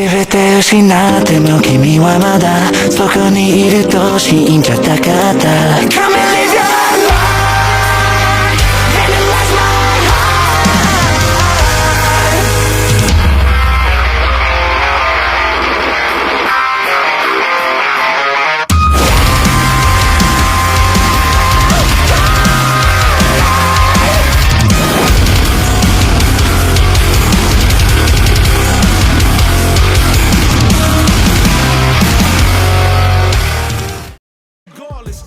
全て失っても君はまだそこにいると信じたかった Come and live your life Relentless my heart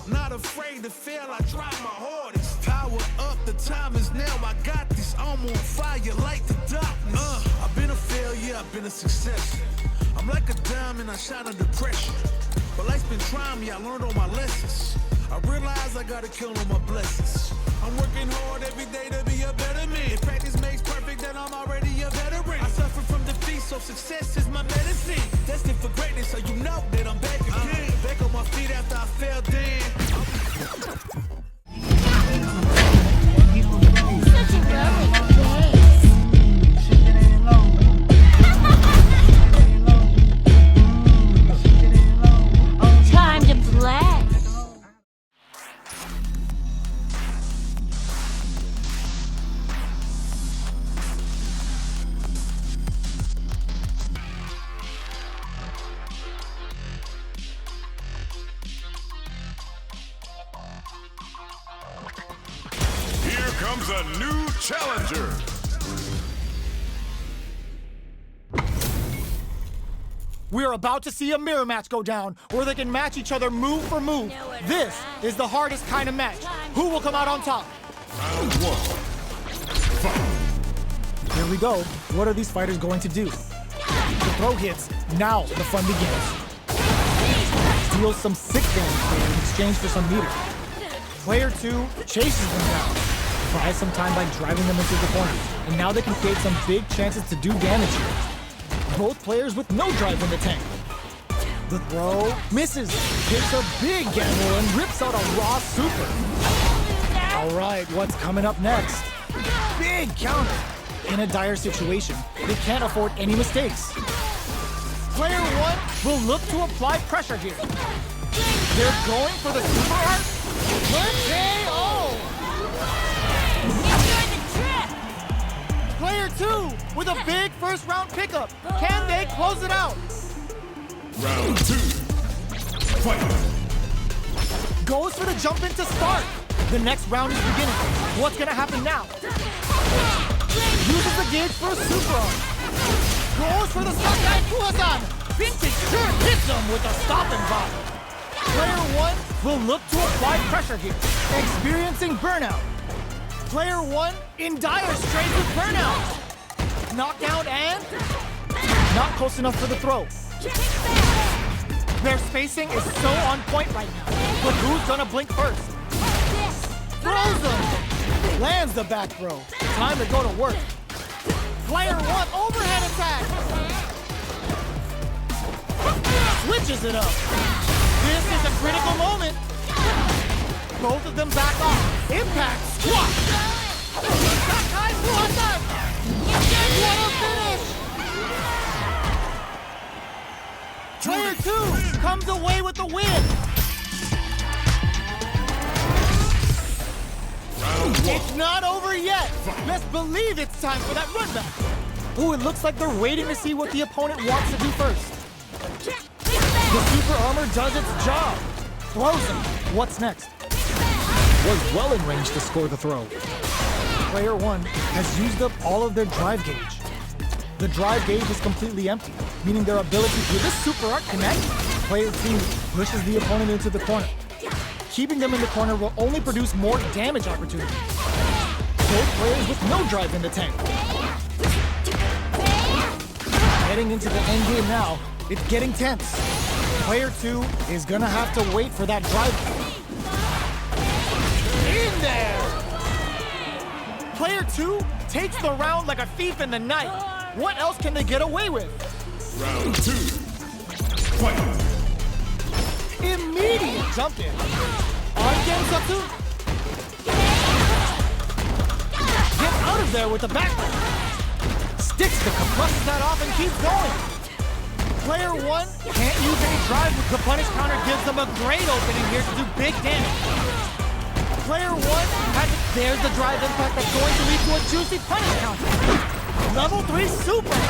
Not afraid to fail, I try my hardest. Power up, the time is now. I got this, I'm on fire like the darkness. I've been a failure, I've been a success. I'm like a diamond, I shine under pressure. But life's been trying me, I learned all my lessons. I realize I gotta kill all my blessings. I'm working hard every day to be a better man. If practice makes perfect, then I'm already a veteran. I suffer from defeat, so success is my medicine. Destined for greatness, so you know that I'm back again. Back on my feet after I fell down. Such a rolling face. Time to play. Here comes a new challenger. We are about to see a mirror match go down, where they can match each other move for move. This is the hardest kind of match. Who will come out on top? Round one. Fight. Here we go. What are these fighters going to do? The throw hits. Now the fun begins. Deals some sick damage there in exchange for some meter. Player 2 chases them down. Buys some time by driving them into the corner. And now they can create some big chances to do damage here. Both players with no drive in the tank. The throw misses. Takes a big gamble and rips out a raw super. Alright, what's coming up next? Big counter. In a dire situation, they can't afford any mistakes. Player 1 will look to apply pressure here. They're going for the super art. KO! Enjoy the trip. Player 2 with a big first round pickup. Can they close it out? Round two. Fight. Goes for the jump in to start. The next round is beginning. What's gonna happen now? Uses the gauge for a super arm. Goes for the Sakai Fuhasan. Vintage sure hits him with a stopping bomb. Player 1 will look to apply pressure here, experiencing burnout. Player 1 in dire straits with burnout. Knockout and not close enough for the throw. Their spacing is so on point right now, but who's gonna blink first? Throws him! Lands the back throw. Time to go to work. Player 1 overhead attack! Switches it up. This is a critical moment. Both of them back off. Impact squat. Sakai Fuhasan. What a finish! Player 2 comes away with the win. Round one. It's not over yet. Best believe it's time for that run back. Ooh, it looks like they're waiting to see what the opponent wants to do first. The super armor does its job. Throws him. What's next? Was well in range to score the throw. Player 1 has used up all of their drive gauge. The drive gauge is completely empty, meaning their ability with this super art connect. Player 2 pushes the opponent into the corner. Keeping them in the corner will only produce more damage opportunities. Both players with no drive in the tank. Heading into the end game now, it's getting tense. Player 2 is gonna have to wait for that drive. In there! Player 2 takes the round like a thief in the night. What else can they get away with? Round two. Fight. Immediate jump in. On Gensatsu. Get out of there with the back. Sticks the compressor that off and keeps going. Player 1 can't use any drive. The punish counter gives them a great opening here to do big damage. Player 1 there's the drive impact that's going to lead to a juicy punish counter. Level 3 super.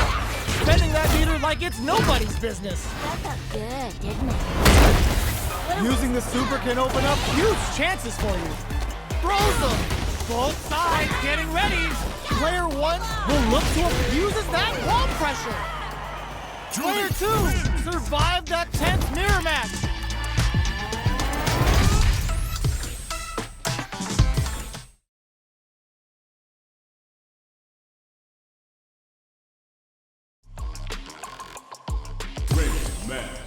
Spending that meter like it's nobody's business. That felt good, didn't it? Using the super can open up huge chances for you. Throws them. Both sides getting ready. Player 1 will look to abuses that wall pressure. Player 2 survived that tense mirror match. Great match.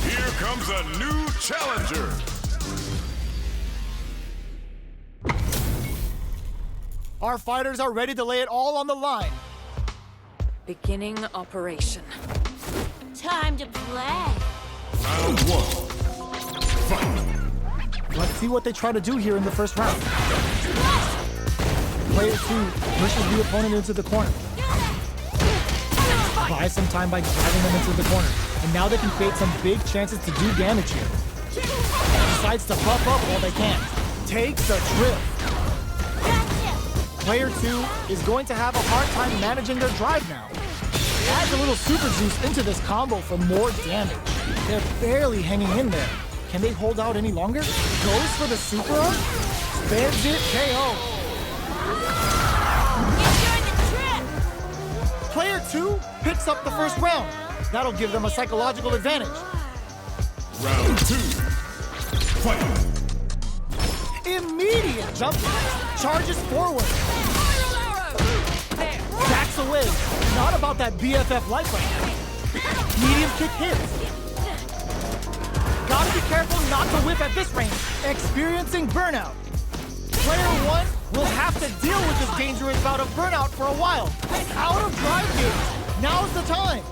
Here comes a new challenger. Our fighters are ready to lay it all on the line. Beginning operation. Time to play. Round 1. Fight. Let's see what they try to do here in the first round. Player 2 pushes the opponent into the corner. Buys some time by driving them into the corner. And now they can create some big chances to do damage here. Decides to buff up while they can. Takes a trip. Player 2 is going to have a hard time managing their drive now. Adds a little super juice into this combo for more damage. They're barely hanging in there. Can they hold out any longer? Goes for the super arm. Spams it, KO. Player 2 picks up the first round. That'll give them a psychological advantage. Round 2. Fight. Immediate jump. Charges forward. Backs away. Not about that BFF life right now. Medium kick hits. Gotta be careful not to whip at this range. Experiencing burnout. Player 1 will have to deal with this dangerous bout of burnout for a while. Out of drive gauge. Now's the time.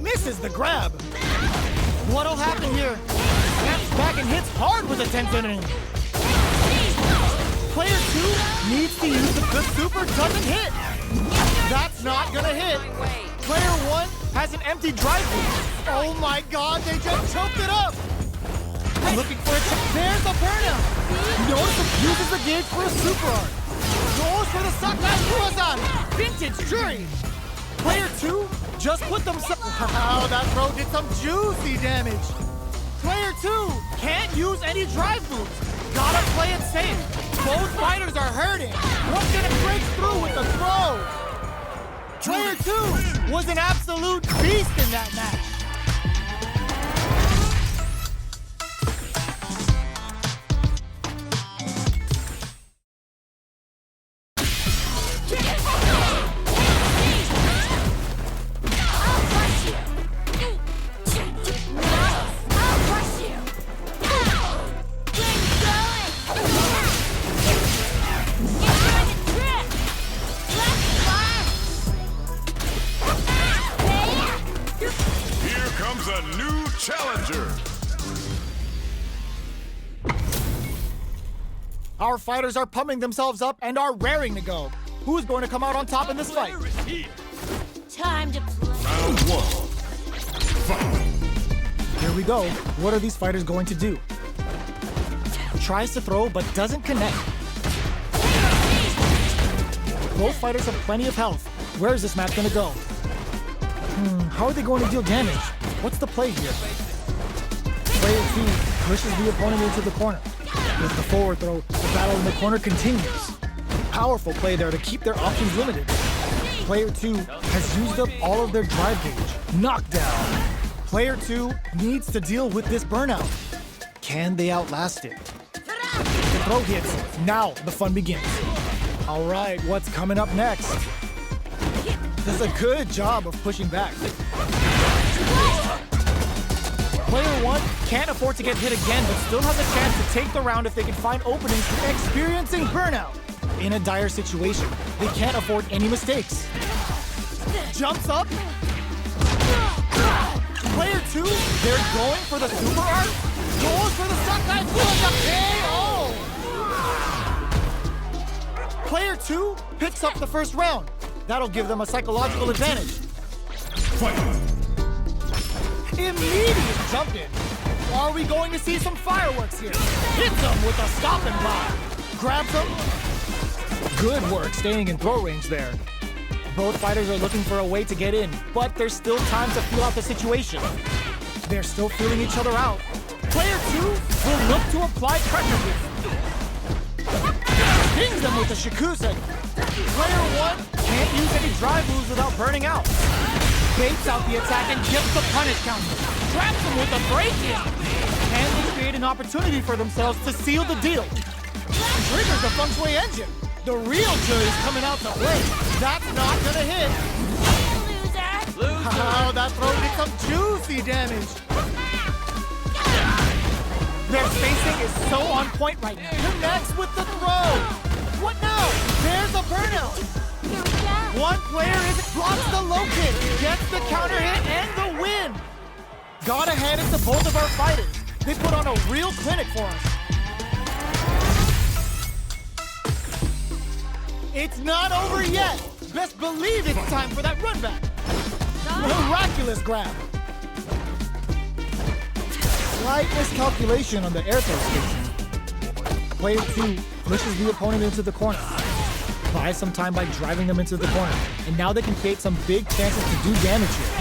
Misses the grab. What'll happen here? Snaps back and hits hard with a 10-10. Player 2 needs to use the super doesn't hit. That's not gonna hit. Player 1 has an empty drive loop. Oh my god, they just choked it up. Looking for a there's the burnout. Notice it uses the gauge for a super art. Goes for the Sakai Kuwazan. Vintage Juri. Player 2 just put themselves. Wow, that throw did some juicy damage. Player 2 can't use any drive moves. Gotta play it safe. Both fighters are hurting. What's gonna break through with the throw? Player 2 was an absolute beast in that match. A new challenger. Our fighters are pumping themselves up and are raring to go. Who's going to come out on top in this fight? Time to play. Round 1. Fight. Here we go. What are these fighters going to do? Tries to throw but doesn't connect. Both fighters have plenty of health. Where is this match going to go? How are they going to deal damage? What's the play here? Player 2 pushes the opponent into the corner. With the forward throw, the battle in the corner continues. Powerful play there to keep their options limited. Player 2 has used up all of their drive gauge. Knockdown. Player 2 needs to deal with this burnout. Can they outlast it? The throw hits. Now the fun begins. All right, what's coming up next? Does a good job of pushing back. Player 1 can't afford to get hit again, but still has a chance to take the round if they can find openings. Experiencing burnout. in a dire situation. They can't afford any mistakes. Jumps up. Player 2, they're going for the super art. Goes for the Sakai KO! Player 2 picks up the first round. That'll give them a psychological advantage. Fight! Immediate jump in. Are we going to see some fireworks here? Hits him with a stop and block. Grabs him. Good work staying in throw range there. Both fighters are looking for a way to get in, but there's still time to feel out the situation. They're still feeling each other out. Player 2 will look to apply pressure here. Pings them with a Shikusen. Player 1 can't use any drive moves without burning out. Baits out the attack and gets the punish counter. Traps him with a break-in. And they create an opportunity for themselves to seal the deal. Triggers the feng shui engine. The real Juri is coming out to play. That's not gonna hit. Loser! Oh, that throw did some juicy damage. Their spacing is so on point right now. Connects with the throw. What now? There's a burnout. One player blocks the low kick, gets the counter hit, and the win. Gotta hand it to both of our fighters. They put on a real clinic for us. It's not over yet. Best believe it's time for that run back. Miraculous grab. Slight miscalculation on the air throw station. Player 2 pushes the opponent into the corner. Buys some time by driving them into the corner. And now they can create some big chances to do damage here.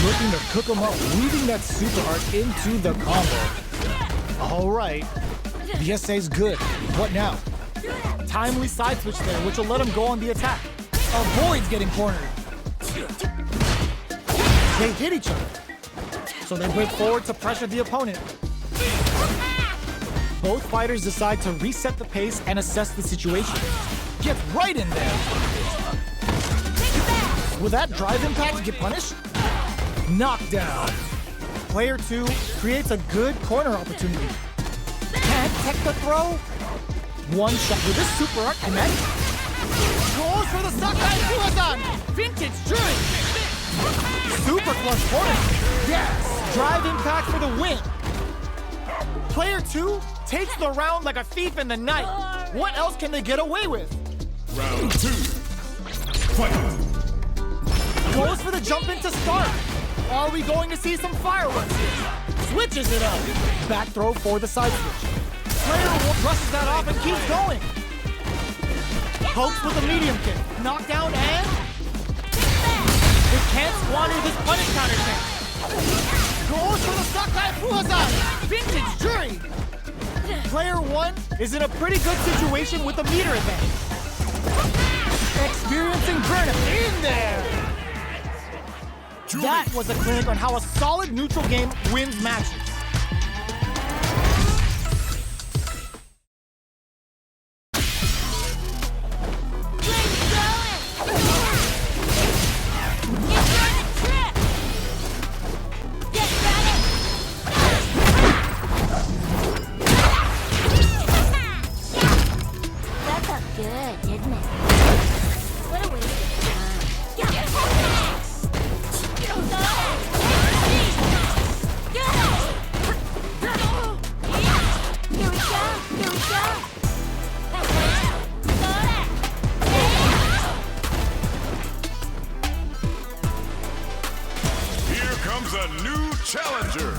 Looking to cook them up, weaving that super art into the combo. All right. The essay's good. What now? Timely side switch there, which will let him go on the attack. Avoids getting cornered. They hit each other. So they break forward to pressure the opponent. Both fighters decide to reset the pace and assess the situation. Gets right in there. Will that drive impact get punished? Knockdown. Player 2 creates a good corner opportunity. Can't tech the throw. One shot. Will this super art connect? Goes for the Sakai Fuhasan! Vintage Juri! Super clutch corner. Yes! Drive impact for the win. Player 2 takes the round like a thief in the night. What else can they get away with? Round 2. Fight! Goes for the jump in to start. Are we going to see some fireworks here? Switches it up. Back throw for the side switch. Player 1 brushes that off and keeps going. Pokes with a medium kick. Knockdown and... They can't squander this punish counter kick. Goes for the Sakai Fuhasan! Vintage Juri! Player 1 is in a pretty good situation with a meter advantage. Experiencing burnout in there! That was a clinic on how a solid neutral game wins matches. A new challenger.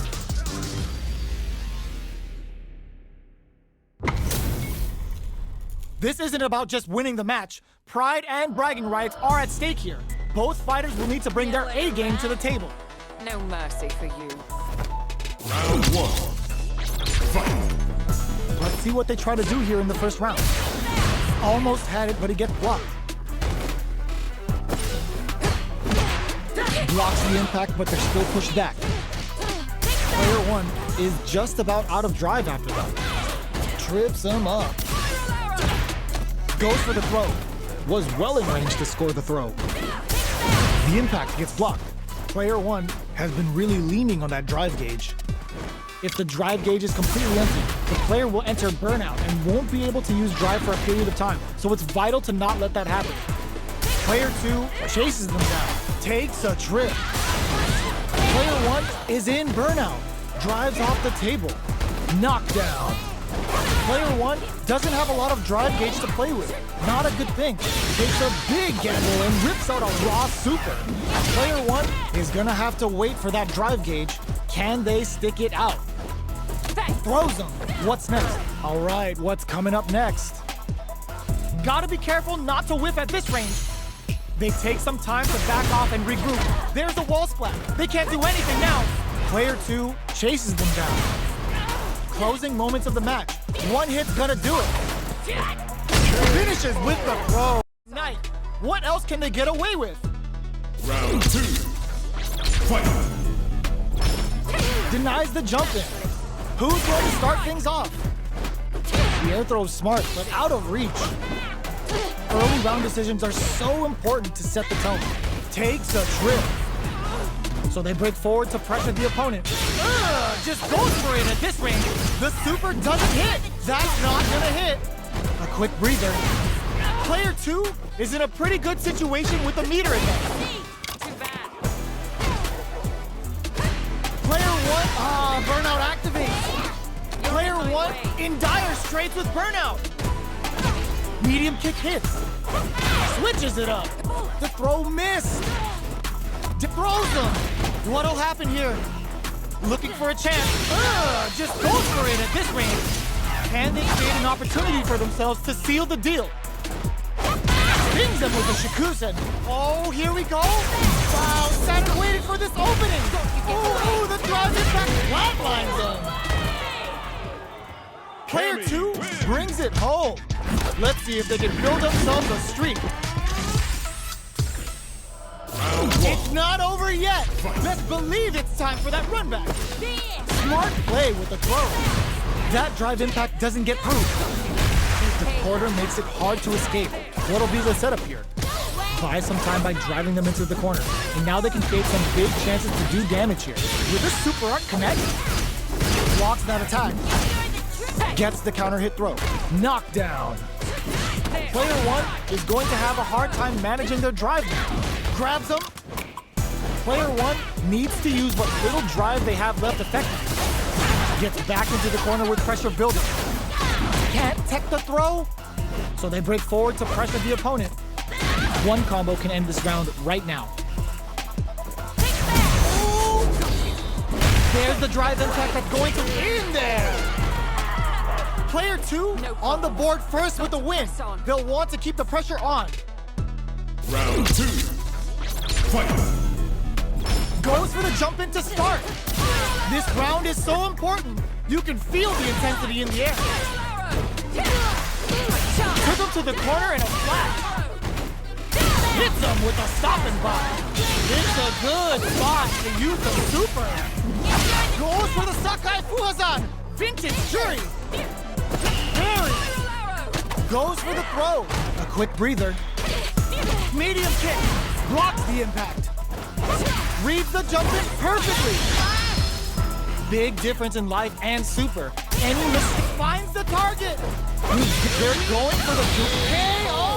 This isn't about just winning the match. Pride and bragging rights are at stake here. Both fighters will need to bring their A game to the table. No mercy for you. Round 1. Fight! Let's see what they try to do here in the first round. Almost had it, but he gets blocked. Blocks the impact, but they're still pushed back. Player 1 is just about out of drive after that. Trips him up. Goes for the throw. Was well in range to score the throw. The impact gets blocked. Player 1 has been really leaning on that drive gauge. If the drive gauge is completely empty, the player will enter burnout and won't be able to use drive for a period of time, so it's vital to not let that happen. Player 2 chases them down, takes a trip. Player 1 is in burnout, drives off the table, knockdown. Player 1 doesn't have a lot of drive gauge to play with. Not a good thing. Takes a big gamble and rips out a raw super. Player 1 is gonna have to wait for that drive gauge. Can they stick it out? Throws them. What's next? All right, what's coming up next? Gotta be careful not to whiff at this range. They take some time to back off and regroup. There's a wall splat. They can't do anything now. Player 2 chases them down. Closing moments of the match. One hit's gonna do it. Finishes with the throw. Night. What else can they get away with? Round 2. Fight. Denies the jump in. Who's going to start things off? The air throw is smart, but out of reach. Early round decisions are so important to set the tone. Takes a trip. So they break forward to pressure the opponent. Just goes for it at this range. The super doesn't hit. That's not gonna hit. A quick breather. Player 2 is in a pretty good situation with the meter advantage. Player 1, burnout activates. Player 1 in dire straits with burnout. Medium kick hits. Switches it up. The throw missed. Throws them. What'll happen here? Looking for a chance. Just goes for it at this range. Can they create an opportunity for themselves to seal the deal? Spins them with a shikusen. Oh, here we go. Wow, Saturn waited for this opening. Oh, the drive impact flatlines them. Player 2 brings it home. Let's see if they can build themselves a streak. It's not over yet. Let's believe it's time for that run back. Smart play with the throw. That drive impact doesn't get through. The quarter makes it hard to escape. What'll be the setup here? Buy some time by driving them into the corner. And now they can create some big chances to do damage here. Will this super art connect? Blocks that attack. Gets the counter hit throw. Knockdown. Player 1 is going to have a hard time managing their drive now. Grabs them. Player 1 needs to use what little drive they have left effectively. Gets back into the corner with pressure building. Can't tech the throw, so they break forward to pressure the opponent. One combo can end this round right now. Ooh. There's the drive impact that's going to end there. Player 2 on the board first with the win. They'll want to keep the pressure on. Round 2. Fight. Goes for the jump in to start. This round is so important. You can feel the intensity in the air. Took him to the corner in a flash. Hits him with a stop and buy. It's a good spot to use the super. Goes for the Sakai Fuhazan. Vintage Juri. Parry. Goes for the throw. A quick breather. Medium kick. Blocks the impact. Reads the jump in perfectly. Big difference in life and super. Any mistake finds the target. They're going for the super KO.